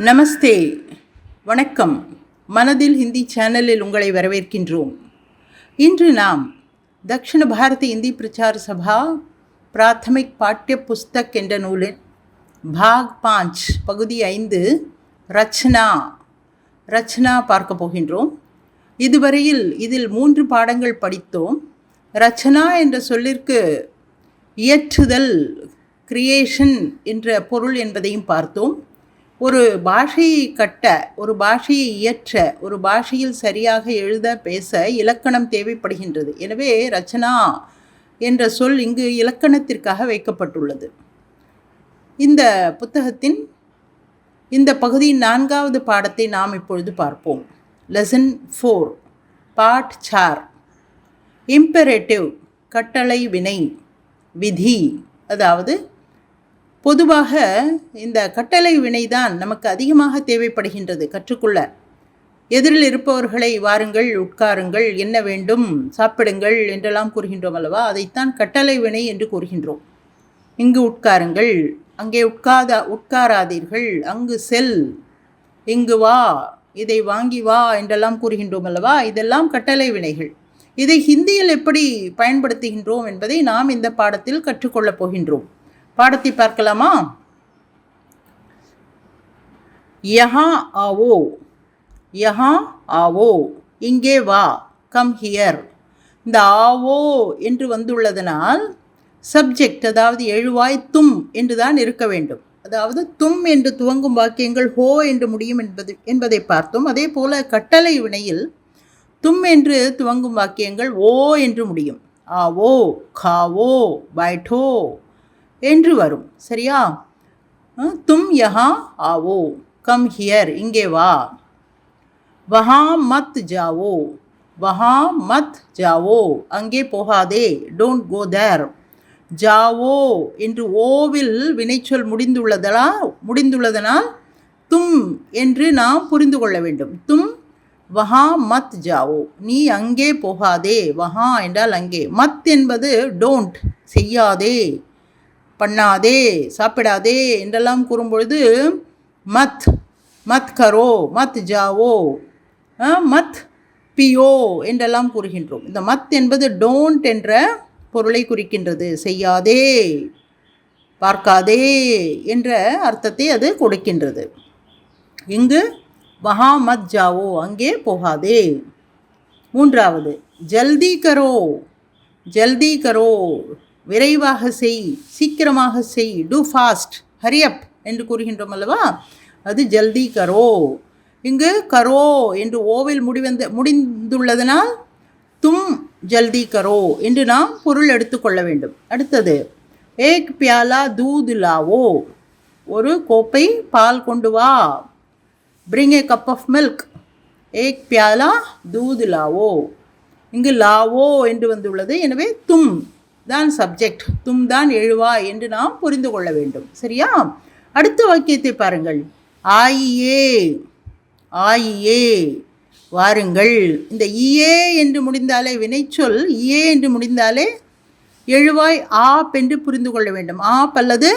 நமஸ்தே, வணக்கம். மனதில் ஹிந்தி சேனலில் உங்களை வரவேற்கின்றோம். இன்று நாம் தக்ஷிண பாரதி இந்தி பிரச்சார சபா பிராத்தமிக் பாட்டிய புஸ்தக் என்ற நூலின் பாக் 5 பகுதி 5 ரச்சனா பார்க்க போகின்றோம். இதுவரையில் இதில் 3 பாடங்கள் படித்தோம். ரச்சனா என்ற சொல்லிற்கு இயற்றுதல், கிரியேஷன் என்ற பொருள் என்பதையும் பார்த்தோம். ஒரு பாஷையை கட்ட, ஒரு பாஷையை இயற்ற, ஒரு பாஷையில் சரியாக எழுத, பேச இலக்கணம் தேவைப்படுகின்றது. எனவே ரச்சனா என்ற சொல் இங்கு இலக்கணத்திற்காக வைக்கப்பட்டுள்ளது. இந்த புத்தகத்தின் இந்த பகுதியின் 4வது பாடத்தை நாம் இப்பொழுது பார்ப்போம். லெசன் 4, பார்ட் 4, இம்பெரேட்டிவ், கட்டளை வினை, விதி. அதாவது பொதுவாக இந்த கட்டளை வினைதான் நமக்கு அதிகமாக தேவைப்படுகின்றது கற்றுக்கொள்ள. எதிரில் இருப்பவர்களை வாருங்கள், உட்காருங்கள், என்ன வேண்டும், சாப்பிடுங்கள் என்றெல்லாம் கூறுகின்றோம் அல்லவா? அதைத்தான் கட்டளை வினை என்று கூறுகின்றோம். இங்கு உட்காருங்கள், அங்கே உட்காராதீர்கள், அங்கு செல், இங்கு வா, இதை வாங்கி வா என்றெல்லாம் கூறுகின்றோம் அல்லவா? இதெல்லாம் கட்டளை வினைகள். இதை ஹிந்தியில் எப்படி பயன்படுத்துகின்றோம் என்பதை நாம் இந்த பாடத்தில் கற்றுக்கொள்ளப் போகின்றோம். பாடத்தை பார்க்கலாமா? யஹா ஆவோ, யஹா ஆவோ, இங்கே வா, கம் ஹியர். இந்த ஆவோ என்று வந்துள்ளதனால் சப்ஜெக்ட், அதாவது எழுவாய் தும் என்றுதான் இருக்க வேண்டும். அதாவது தும் என்று துவங்கும் வாக்கியங்கள் ஹோ என்று முடியும் என்பதை பார்த்தோம். அதே போல கட்டளை வினையில் தும் என்று துவங்கும் வாக்கியங்கள் ஓ என்று முடியும். ஆவோ, காவோ, பைட்டோ என்று வரும். சரியா? தும் யஹா ஆவோ, கம் ஹியர், இங்கே வா. வஹா மத் ஜாவோ, வஹா மத் ஜாவோ, அங்கே போகாதே, டோன்ட் கோ தேர். ஜாவோ என்று ஓவில் வினைச்சொல் முடிந்துள்ளதனால் தும் என்று நாம் புரிந்து கொள்ள வேண்டும். தும் வஹா மத் ஜாவோ, நீ அங்கே போகாதே. வஹா என்றால் அங்கே, மத் என்பது டோன்ட், செய்யாதே, பண்ணாதே, சாப்பிடாதே என்றெல்லாம் கூறும்பொழுது மத், மத் கரோ, மத் ஜாவோ, மத் பியோ என்றெல்லாம் கூறுகின்றோம். இந்த மத் என்பது டோன்ட் என்ற பொருளை குறிக்கின்றது. செய்யாதே, பார்க்காதே என்ற அர்த்தத்தை அது கொடுக்கின்றது. இங்கு வஹா மத் ஜாவோ, அங்கே போகாதே. 3வது ஜல்தி கரோ, ஜல்தி கரோ, விரைவாக செய், சீக்கிரமாக செய், டூ ஃபாஸ்ட், ஹரி அப் என்று கூறுகின்றோம் அல்லவா? அது ஜல்தி கரோ. இங்கு கரோ என்று ஓவில் முடிந்துள்ளதனால் தும் ஜல்தி கரோ என்று நாம் பொருள் எடுத்துக்கொள்ள வேண்டும். அடுத்தது ஏக் பியாலா தூத் லாவோ, ஒரு கோப்பை பால் கொண்டு வா. Bring a cup of milk. ஏக் பியாலா தூத் லாவோ, இங்கு லாவோ என்று வந்துள்ளது. எனவே தும் தான் சப்ஜெக்ட், தும் தான் எழுவாய் என்று நாம் புரிந்து கொள்ள வேண்டும். சரியா? அடுத்த வாக்கியத்தை பாருங்கள். ஆயியே, ஆயியே, வாருங்கள். இந்த இயே என்று முடிந்தாலே, வினைச்சொல் இயே என்று முடிந்தாலே எழுவாய் ஆப் என்று புரிந்து கொள்ள வேண்டும். ஆப் அல்லது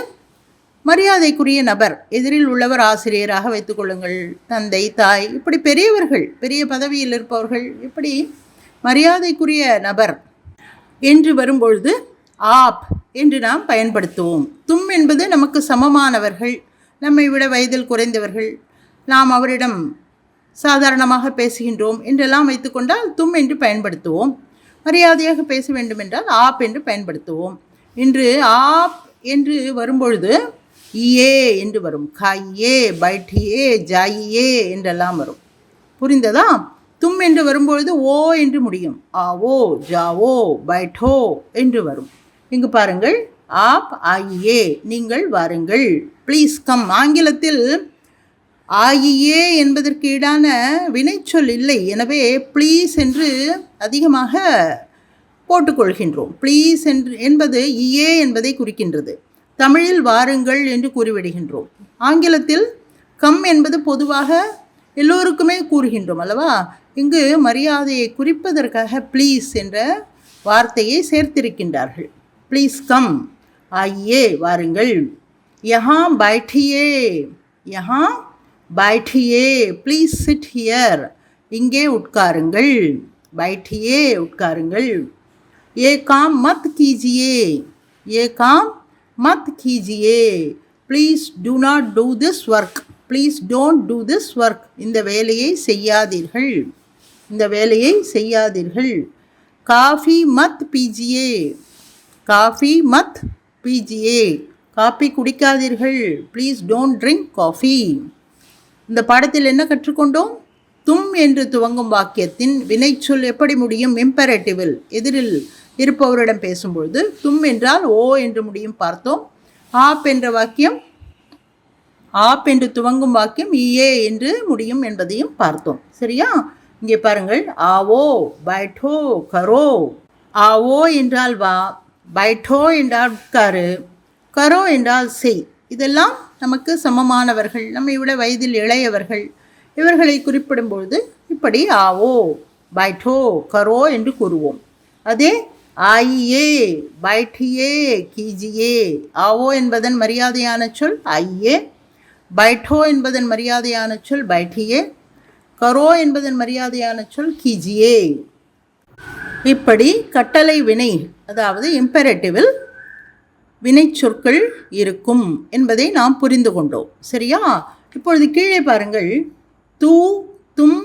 மரியாதைக்குரிய நபர், எதிரில் உள்ளவர் ஆசிரியராக வைத்துக்கொள்ளுங்கள், தந்தை, தாய், இப்படி பெரியவர்கள், பெரிய பதவியில் இருப்பவர்கள், இப்படி மரியாதைக்குரிய நபர் என்று வரும்பொழுது ஆப் என்று நாம் பயன்படுத்துவோம். தும் என்பது நமக்கு சமமானவர்கள், நம்மை விட வயதில் குறைந்தவர்கள், நாம் அவரிடம் சாதாரணமாக பேசுகின்றோம் என்றெல்லாம் வைத்துக்கொண்டால் தும் என்று பயன்படுத்துவோம். மரியாதையாக பேச வேண்டும் என்றால் ஆப் என்று பயன்படுத்துவோம். இன்று ஆப் என்று வரும்பொழுது இயே என்று வரும். காயே, பைட்டியே, ஜாயியே என்றெல்லாம் வரும். புரிந்ததா? தும் என்று வரும்பொழுது ஓ என்று முடியும். ஆவோ, ஜாவோ, பைட்டோ என்று வரும். இங்கு பாருங்கள், ஆப், ஆயியே, நீங்கள் வாருங்கள், ப்ளீஸ் கம். ஆங்கிலத்தில் ஆயியே என்பதற்கு ஈடான வினைச்சொல் இல்லை. எனவே ப்ளீஸ் என்று அதிகமாக போட்டுக்கொள்கின்றோம். ப்ளீஸ் என்பது இயே என்பதை குறிக்கின்றது. தமிழில் வாருங்கள் என்று கூறிவிடுகின்றோம். ஆங்கிலத்தில் கம் என்பது பொதுவாக எல்லோருக்குமே கூறுகின்றோம் அல்லவா? இங்கு மரியாதையை குறிப்பதற்காக ப்ளீஸ் என்ற வார்த்தையை சேர்த்திருக்கின்றார்கள். ப்ளீஸ் கம், ஆயியே, வாருங்கள். யஹா பைட்டியே, யஹா बैठिए ப்ளீஸ் சிட் ஹியர், இங்கே உட்காருங்கள். बैठिए உட்காருங்கள். ये काम मत कीजिए, ये काम मत कीजिए, please do not do this work, please don't do this work, இந்த வேலையை செய்யாதீர்கள், இந்த வேலையை செய்யாதீர்கள். காஃபி மத் பீஜியே, காஃபி மத் பீஜியே, காஃபி குடிக்காதீர்கள், ப்ளீஸ் டோன்ட் ட்ரிங்க் காஃபி. இந்த பாடத்தில் என்ன கற்றுக்கொண்டோம்? தும் என்று துவங்கும் வாக்கியத்தின் வினைச்சொல் எப்படி முடியும்? இம்பெரேட்டிவில், எதிரில் இருப்பவரிடம் பேசும்பொழுது தும் என்றால் ஓ என்று முடியும் பார்த்தோம். ஆப் என்ற வாக்கியம், ஆப் என்று துவங்கும் வாக்கியம் ஏ என்று முடியும் என்பதையும் பார்த்தோம். சரியா? இங்கே பாருங்கள், ஆவோ பைட்டோ கரோ. ஆவோ என்றால் வா, பைட்டோ என்றால் உட்காரு, கரோ என்றால் செய். இதெல்லாம் நமக்கு சமமானவர்கள், நம்மை விட வயதில் இளையவர்கள். இவர்களை குறிப்பிடும்பொழுது இப்படி ஆவோ பைட்டோ கரோ என்று கூறுவோம். அதே ஆயியே பைட்டியே கீஜியே, ஆவோ என்பதன் மரியாதையான சொல் ஐயே, பைட்டோ என்பதன் மரியாதையான சொல் பைட்டியே, கரோ என்பதன் மரியாதையான சொல் கீஜியே. இப்படி கட்டளை வினை, அதாவது இம்பெரேட்டிவில் வினை சொற்கள் இருக்கும் என்பதை நாம் புரிந்து கொண்டோம். சரியா? இப்பொழுது கீழே பாருங்கள், தூ தும்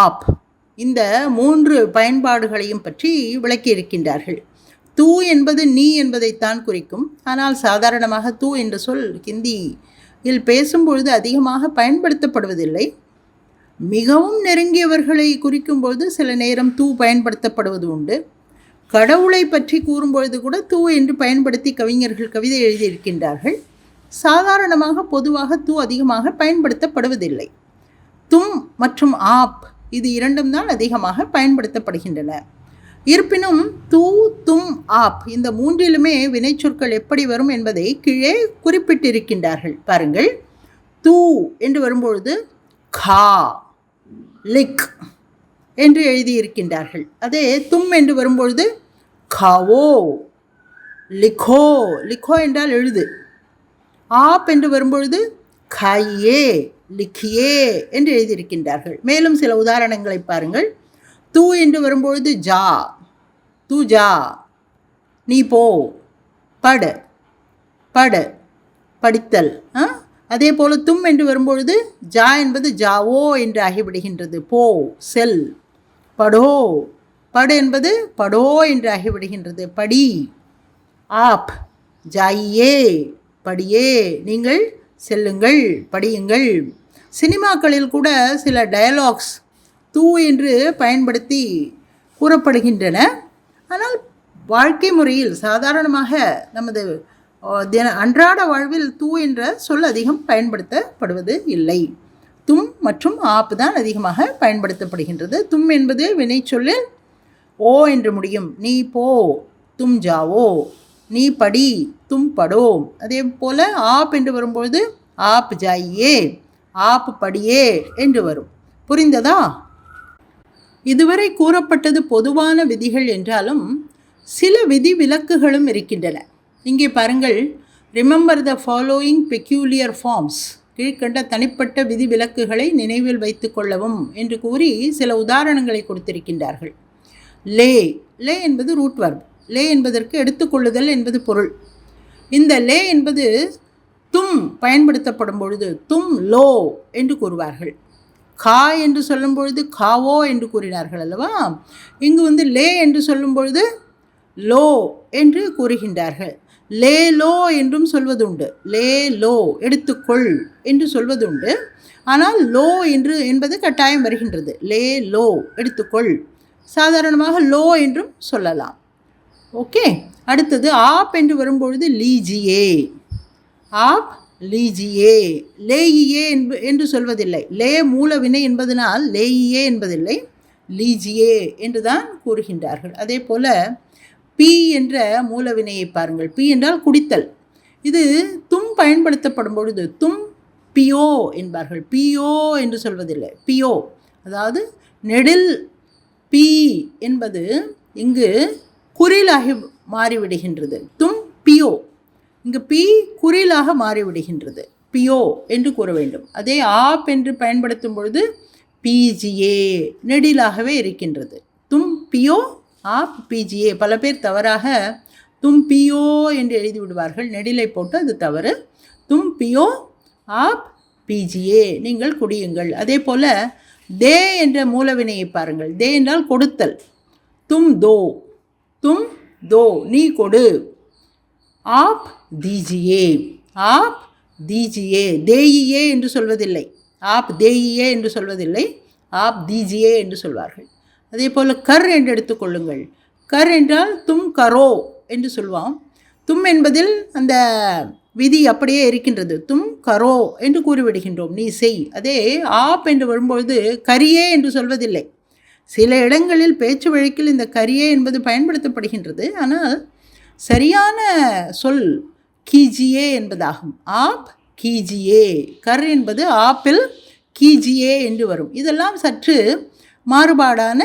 ஆப், இந்த 3 பயன்பாடுகளையும் பற்றி விளக்கியிருக்கின்றார்கள். தூ என்பது நீ என்பதைத்தான் குறிக்கும். ஆனால் சாதாரணமாக தூ என்ற சொல் ஹிந்தியில் பேசும்பொழுது அதிகமாக பயன்படுத்தப்படுவதில்லை. மிகவும் நெருங்கியவர்களை குறிக்கும்பொழுது சில நேரம் தூ பயன்படுத்தப்படுவது உண்டு. கடவுளை பற்றி கூறும்பொழுது கூட தூ என்று பயன்படுத்தி கவிஞர்கள் கவிதை எழுதியிருக்கின்றார்கள். சாதாரணமாக பொதுவாக தூ அதிகமாக பயன்படுத்தப்படுவதில்லை. தும் மற்றும் ஆப் இது இரண்டும் தான் அதிகமாக பயன்படுத்தப்படுகின்றன. இருப்பினும் தூ தும் ஆப் இந்த 3லுமே வினைச்சொற்கள் எப்படி வரும் என்பதை கீழே குறிப்பிட்டிருக்கின்றார்கள். பாருங்கள், தூ என்று வரும்பொழுது கா லிக் என்று எழுதியிருக்கின்றார்கள். அதே தும் என்று வரும்பொழுது காவோ லிக்கோ, லிக்கோ என்றால் எழுது. ஆப் என்று வரும்பொழுது கையே லிக்கியே என்று எழுதியிருக்கின்றார்கள். மேலும் சில உதாரணங்களை பாருங்கள். தூ என்று வரும்பொழுது ஜா, தூ ஜா, நீ போ, படு, படு, படித்தல். அதே போல் தும் என்று வரும்பொழுது ஜா என்பது ஜாவோ என்று ஆகிவிடுகின்றது, போ, செல். படோ, படு என்பது படோ என்று ஆகிவிடுகின்றது, படி. ஆப் ஜாயியே, படியே, நீங்கள் செல்லுங்கள், படியுங்கள். சினிமாக்களில் கூட சில டயலாக்ஸ் தூ என்று பயன்படுத்தி கூறப்படுகின்றன. ஆனால் வாழ்க்கை முறையில் சாதாரணமாக நமது அன்றாட வாழ்வில் தூ என்ற சொல் அதிகம் பயன்படுத்தப்படுவது இல்லை. தும் மற்றும் ஆப் தான் அதிகமாக பயன்படுத்தப்படுகின்றது. தும் என்பது வினை சொல்லில் ஓ என்று முடியும். நீ போ, தும் ஜாவோ, நீ படி, தும் படோ. அதே போல் ஆப் என்று வரும்பொழுது ஆப் ஜாயியே, ஆப் படியே என்று வரும். புரிந்ததா? இதுவரை கூறப்பட்டது பொதுவான விதிகள் என்றாலும் சில விதி விலக்குகளும் இருக்கின்றன. இங்கே பாருங்கள், remember the following peculiar forms, கீழ்கண்ட தனிப்பட்ட விதி விலக்குகளை நினைவில் வைத்து கொள்ளவும் என்று கூறி சில உதாரணங்களை கொடுத்திருக்கின்றார்கள். லே, லே என்பது ரூட் வர்ப். லே என்பதற்கு எடுத்துக்கொள்ளுதல் என்பது பொருள். இந்த லே என்பது தும் பயன்படுத்தப்படும் பொழுது தும் லோ என்று கூறுவார்கள். கா என்று சொல்லும் பொழுது காவோ என்று கூறினார்கள் அல்லவா? இங்கு லே என்று சொல்லும் பொழுது லோ என்று கூறுகின்றார்கள். லே லோ என்றும் சொல்வதுண்டு. லே லோ எடுத்துக்கொள் என்று சொல்வதுண்டு. ஆனால் லோ என்று என்பது கட்டாயம் வருகின்றது. லே லோ எடுத்துக்கொள். சாதாரணமாக லோ என்றும் சொல்லலாம். ஓகே. அடுத்தது ஆப் என்று வரும்பொழுது லீஜியே, ஆப் லீஜியே. லேயியே என்று சொல்வதில்லை. லே மூலவினை என்பதனால் லேயியே என்பதில்லை, லீஜியே என்று தான் கூறுகின்றார்கள். அதே போல் பி என்ற மூலவினையை பாருங்கள். பி என்றால் குடித்தல். இது தும் பயன்படுத்தப்படும் பொழுது தும் பியோ என்பார்கள். பியோ என்று சொல்வதில்லை, பியோ. அதாவது நெடில் பி என்பது இங்கு குறிலாகி மாறிவிடுகின்றது. தும் பியோ, இங்கு பி குறிலாக மாறிவிடுகின்றது. பியோ என்று கூற வேண்டும். அதே ஆப் என்று பயன்படுத்தும் பொழுது பிஜிஏ நெடிலாகவே இருக்கின்றது. தும் பியோ ஆப் பிஜிஏ. பல பேர் தவறாக தும் பியோ என்று எழுதி விடுவார்கள், நெடிலை போட்டு, அது தவறு. தும் பியோ ஆப் பிஜிஏ, நீங்கள் குடியுங்கள். அதே போல் தே என்ற மூலவினையை பாருங்கள். தே என்றால் கொடுத்தல். தும் தோ நீ கொடு. App தீஜியே, app தீஜியே. தேயியே என்று சொல்வதில்லை, ஆப் தேயியே என்று சொல்வதில்லை, ஆப் தீஜியே என்று சொல்வார்கள். அதே போல் கர் என்று எடுத்துக்கொள்ளுங்கள். கர் என்றால் தும் கரோ என்று சொல்வோம். தும் என்பதில் அந்த விதி அப்படியே இருக்கின்றது. தும் கரோ என்று கூறிவிடுகின்றோம், நீ செய். அதே ஆப் என்று வரும்பொழுது கரியே என்று சொல்வதில்லை. சில இடங்களில் பேச்சு வழக்கில் இந்த கரியே என்பது பயன்படுத்தப்படுகின்றது. ஆனால் சரியான சொல் கீஜியே என்பதாகும். ஆப் கீஜியே. கர் என்பது ஆப்பில் கீஜியே என்று வரும். இதெல்லாம் சற்று மாறுபாடான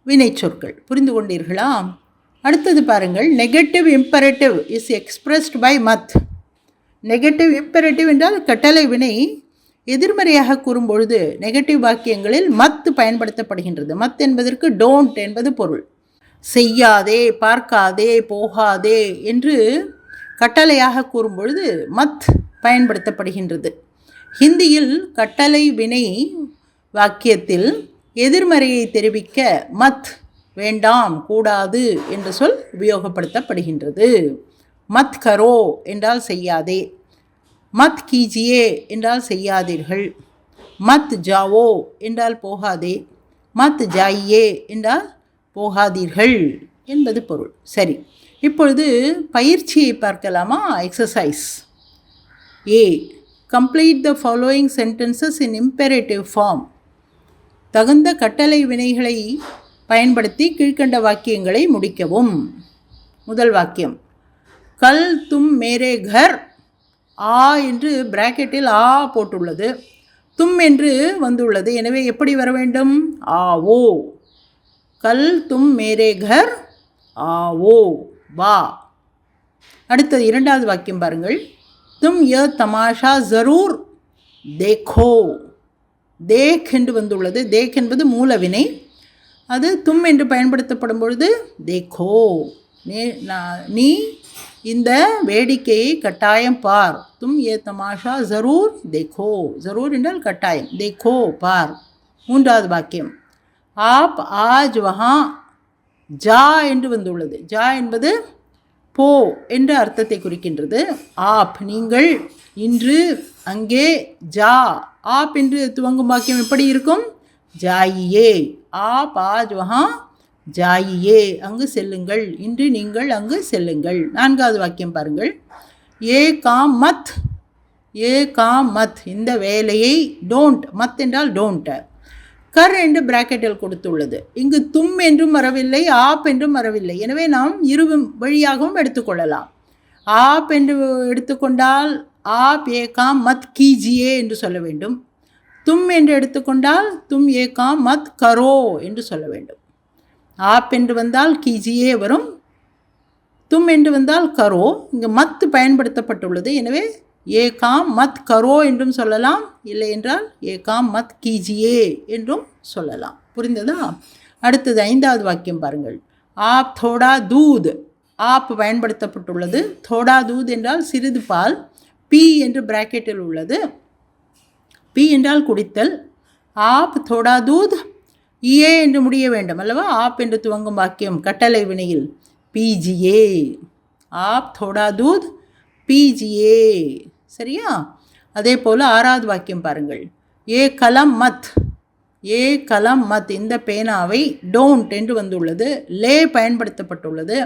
வினைச்சொற்கள். புரிந்து கொண்டீர்களா? அடுத்தது பாருங்கள். Negative imperative is expressed by mud. Negative imperative என்றால் கட்டளை வினை எதிர்மறையாக கூறும்பொழுது நெகட்டிவ் வாக்கியங்களில் மத் பயன்படுத்தப்படுகின்றது. மத் என்பதற்கு டோன்ட் என்பது பொருள். செய்யாதே, பார்க்காதே, போகாதே என்று கட்டளையாக கூறும்பொழுது மத் பயன்படுத்தப்படுகின்றது. ஹிந்தியில் கட்டளை வினை வாக்கியத்தில் எதிர்மறையை தெரிவிக்க மத், வேண்டாம், கூடாது என்ற சொல் உபயோகப்படுத்தப்படுகின்றது. மத் கரோ என்றால் செய்யாதே, மத் கீஜியே என்றால் செய்யாதீர்கள், மத் ஜாவோ என்றால் போகாதே, மத் ஜாயியே என்றால் போகாதீர்கள் என்பது பொருள். சரி, இப்பொழுது பயிற்சியை பார்க்கலாமா? Exercise A. Complete the following sentences in imperative form. தகுந்த கட்டளை வினைகளை பயன்படுத்தி கீழ்கண்ட வாக்கியங்களை முடிக்கவும். முதல் வாக்கியம், கல் தும் மேரே கர். ஆ என்று பிராக்கெட்டில் ஆ போட்டுள்ளது, தும் என்று வந்துள்ளது. எனவே எப்படி வர வேண்டும்? ஆவோ. கல் தும் மேரே கர் ஆவோ, வா. அடுத்தது இரண்டாவது வாக்கியம் பாருங்கள். தும் ய தமாஷா ஜரூர் தேக்கோ. தேக் என்று வந்துள்ளது. தேக் என்பது மூலவினை. அது தும் என்று பயன்படுத்தப்படும் பொழுது தேக்கோ, நீ இந்த வேடிக்கையை கட்டாயம் பார். தும் ஏ தமாஷா ஜரூர் தேக்கோ. ஜரூர் என்றால் கட்டாயம், தேக்கோ பார். மூன்றாவது வாக்கியம், ஆப் ஆஜ் வஹா ஜா என்று வந்துள்ளது. ஜா என்பது போ என்ற அர்த்தத்தை குறிக்கின்றது. ஆப் நீங்கள் இன்று அங்கே, ஜா ஆப் என்று துவங்கும் வாக்கியம் எப்படி இருக்கும்? ஜாயியே. ஆப் ஆஜ் வஹா ஜாயியே, அங்கு செல்லுங்கள், இன்று நீங்கள் அங்கு செல்லுங்கள். நான்காவது வாக்கியம் பாருங்கள். ஏ காம் மத். ஏ காம் மத், இந்த வேலையை. டோன்ட், மத் என்றால் டோன்ட். கர் என்று பிராக்கெட்டில் கொடுத்துள்ளது. இங்கு தும் என்றும் வரவில்லை, ஆப் என்றும் வரவில்லை. எனவே நாம் இரு வழியாகவும் எடுத்துக்கொள்ளலாம். ஆப் என்று எடுத்துக்கொண்டால் ஆப் ஏ காம் மத் கீஜியே என்று சொல்ல வேண்டும். தும் என்று எடுத்துக்கொண்டால் தும் ஏ காம் மத் கரோ என்று சொல்ல வேண்டும். ஆப் என்று வந்தால் கீஜியே வரும், தும் என்று வந்தால் கரோ. இங்கு மத் பயன்படுத்தப்பட்டுள்ளது. எனவே ஏ காம் மத் கரோ என்றும் சொல்லலாம், இல்லை என்றால் ஏ காம் மத் கீஜியே என்றும் சொல்லலாம். புரிந்ததா? அடுத்தது ஐந்தாவது வாக்கியம் பாருங்கள். ஆப் தோடா தூத். ஆப் பயன்படுத்தப்பட்டுள்ளது. தோடா தூத் என்றால் சிறிது பால். பி என்று பிராக்கெட்டில் உள்ளது. பி என்றால் குடித்தல். ஆப் தோடா தூத், ஏ என்று முடிய வேண்டும் அல்லவா? ஆப் என்று துவங்கும் வாக்கியம் கட்டளை வினையில் பீஜியே. ஆப் தோடா தூத் பீஜியே. சரியா? அதே போல் ஆறாவது வாக்கியம் பாருங்கள். ஏ கலம் மத். ஏ கலம் மத், இந்த பேனாவை. டோன்ட் என்று வந்துள்ளது. லே பயன்படுத்தப்பட்டுள்ளது.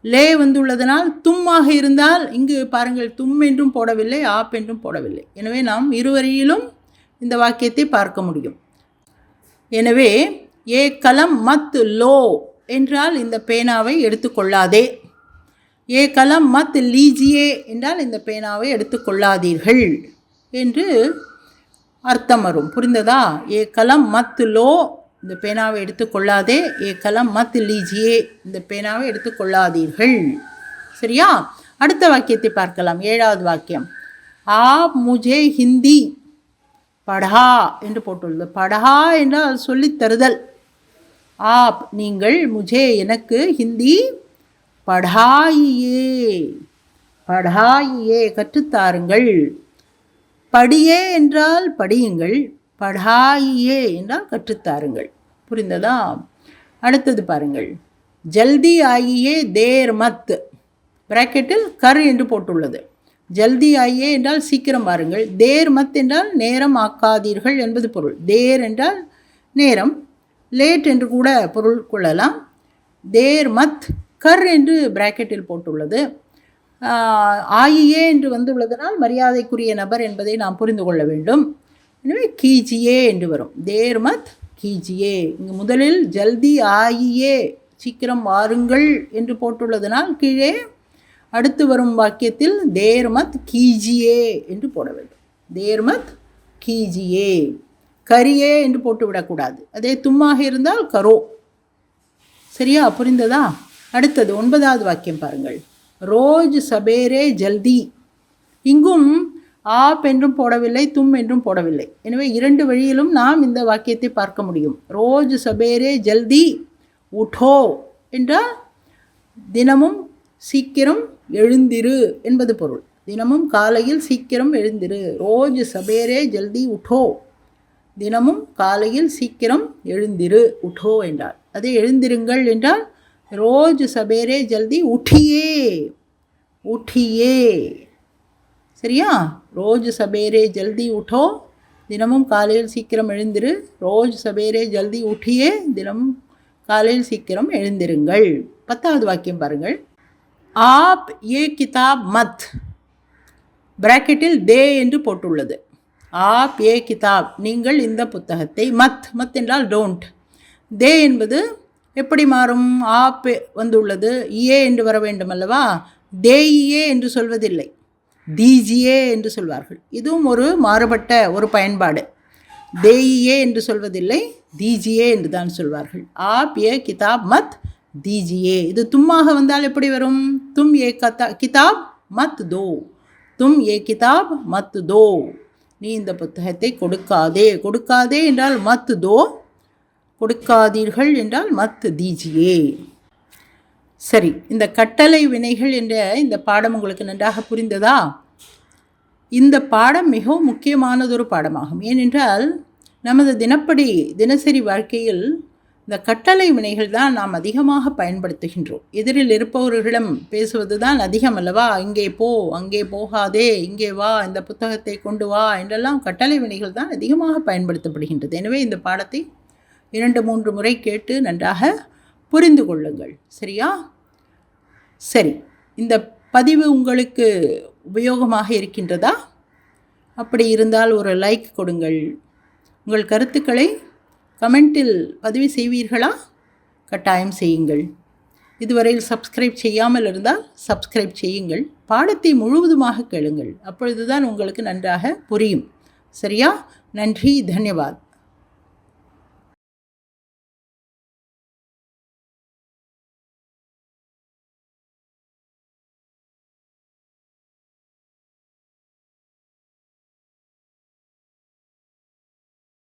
லே வந்துள்ளதனால் தும்மாக இருந்தால் இங்கு பாருங்கள், தும் என்றும் போடவில்லை, ஆப் என்றும் போடவில்லை. எனவே நாம் இருவரியிலும் இந்த வாக்கியத்தை பார்க்க முடியும். எனவே ஏ கலம் மத் லோ என்றால் இந்த பேனாவை எடுத்துக்கொள்ளாதே. ஏ கலம் மத் லீஜியே என்றால் இந்த பேனாவை எடுத்துக்கொள்ளாதீர்கள் என்று அர்த்தம் வரும். புரிந்ததா? ஏ கலம் மத் லோ, இந்த பேனாவை எடுத்துக்கொள்ளாதே. ஏ கலம் மத் லீஜியே, இந்த பேனாவை எடுத்துக்கொள்ளாதீர்கள். சரியா? அடுத்த வாக்கியத்தை பார்க்கலாம். ஏழாவது வாக்கியம். ஆப் முஜே ஹிந்தி படா என்று போட்டுள்ளது. படா என்றால் சொல்லித் தருதல். ஆப் நீங்கள், முஜே எனக்கு, ஹிந்தி படாயியே படாயியே கற்றுத்தாருங்கள். படியே என்றால் படியுங்கள், படாயியே என்றால் கற்றுத்தாருங்கள். புரிந்ததா? அடுத்தது பாருங்கள். ஜல்தி ஆயியே தேர் மத், பிராக்கெட்டில் கர் என்று போட்டுள்ளது. ஜல்தி ஆயியே என்றால் சீக்கிரம் வாருங்கள், தேர் மத் என்றால் நேரம் ஆக்காதீர்கள் என்பது பொருள். தேர் என்றால் நேரம், லேட் என்று கூட பொருள் கொள்ளலாம். தேர் மத், கர் என்று பிராக்கெட்டில் போட்டுள்ளது. ஆயியே என்று வந்துள்ளதனால் மரியாதைக்குரிய நபர் என்பதை நாம் புரிந்து கொள்ள வேண்டும். எனவே கீஜியே என்று வரும். தேர் மத் கீஜியே. இங்கு முதலில் ஜல்தி ஆயியே சீக்கிரம் வாருங்கள் என்று போட்டுள்ளதனால் கீழே அடுத்து வரும் வாக்கியத்தில் தேர் மத் கீஜியே என்று போட வேண்டும். தேர் மத் கீஜியே. கரியே என்று போட்டு விடக்கூடாது. அதே தும்மாக இருந்தால் கரோ. சரியா? புரிந்ததா? அடுத்தது 9வது வாக்கியம் பாருங்கள். ரோஜ் சபேரே ஜல்தி. இங்கும் ஆப் என்றும் போடவில்லை, தும் என்றும் போடவில்லை. எனவே 2 வழியிலும் நாம் இந்த வாக்கியத்தை பார்க்க முடியும். ரோஜ் சபேரே ஜல்தி உட்டோ என்றால் தினமும் சீக்கிரம் எழுந்திரு என்பது பொருள். தினமும் காலையில் சீக்கிரம் எழுந்திரு. ரோஜ் சபேரே ஜல்தி உட்டோ, தினமும் காலையில் சீக்கிரம் எழுந்திரு. உட்டோ என்றால் அதே எழுந்திருங்கள் என்றால் ரோஜ் சபேரே ஜல்தி உঠিயே உঠিயே. சரியா? ரோஜ் சபேரே ஜல்தி உட்டோ, தினமும் காலையில் சீக்கிரம் எழுந்திரு. ரோஜ் சபேரே ஜல்தி உঠিயே, தினமும் காலையில் சீக்கிரம் எழுந்திருங்கள். 10வது வாக்கியம் பாருங்கள். ஆப் ஏ கிதாப் மத், பிராக்கெட்டில் தே என்று போட்டுள்ளது. ஆப் ஏ கிதாப், நீங்கள் இந்த புத்தகத்தை. மத், மத் என்றால் டோன்ட். தே என்பது எப்படி மாறும்? ஆப் வந்துள்ளது, ஏ என்று வர வேண்டும் அல்லவா? தேயே என்று சொல்வதில்லை, தீஜியே என்று சொல்வார்கள். இதுவும் ஒரு மாறுபட்ட ஒரு பயன்பாடு. தேயே என்று சொல்வதில்லை, தீஜியே என்று தான் சொல்வார்கள். ஆப் ஏ கிதாப் மத் தீஜியே. இது தும்மாக வந்தால் எப்படி வரும்? தும் ஏ கிதாப் மத் தோ, தும் ஏ கிதாப் மத் தோ. நீ இந்த புத்தகத்தை கொடுக்காதே. கொடுக்காதே என்றால் மத் தோ, கொடுக்காதீர்கள் என்றால் மத் தீஜியே. சரி, இந்த கட்டளை வினைகள் என்ற இந்த பாடம் உங்களுக்கு நன்றாக புரிந்ததா? இந்த பாடம் மிகவும் முக்கியமானதொரு பாடமாகும். ஏனென்றால் நமது தினசரி வாழ்க்கையில் இந்த கட்டளை வினைகள் தான் நாம் அதிகமாக பயன்படுத்துகின்றோம். எதிரில் இருப்பவர்களிடம் பேசுவது தான் அதிகம் அல்லவா? இங்கே போ, அங்கே போகாதே, இங்கே வா, இந்த புத்தகத்தை கொண்டு வா என்றெல்லாம் கட்டளை வினைகள் தான் அதிகமாக பயன்படுத்தப்படுகின்றது. எனவே இந்த பாடத்தை 2-3 முறை கேட்டு நன்றாக புரிந்து கொள்ளுங்கள். சரியா? சரி, இந்த பதிவு உங்களுக்கு உபயோகமாக இருக்கின்றதா? அப்படி இருந்தால் ஒரு லைக் கொடுங்கள். உங்கள் கருத்துக்களை கமெண்டில் பதிவு செய்வீர்களா? கட்டாயம் செய்யுங்கள். இதுவரையில் சப்ஸ்கிரைப் செய்யாமல் இருந்தால் சப்ஸ்கிரைப் செய்யுங்கள். பாடத்தை முழுவதுமாக கேளுங்கள். அப்பொழுதுதான் உங்களுக்கு நன்றாக புரியும். சரியா? நன்றி, தன்யவாத்.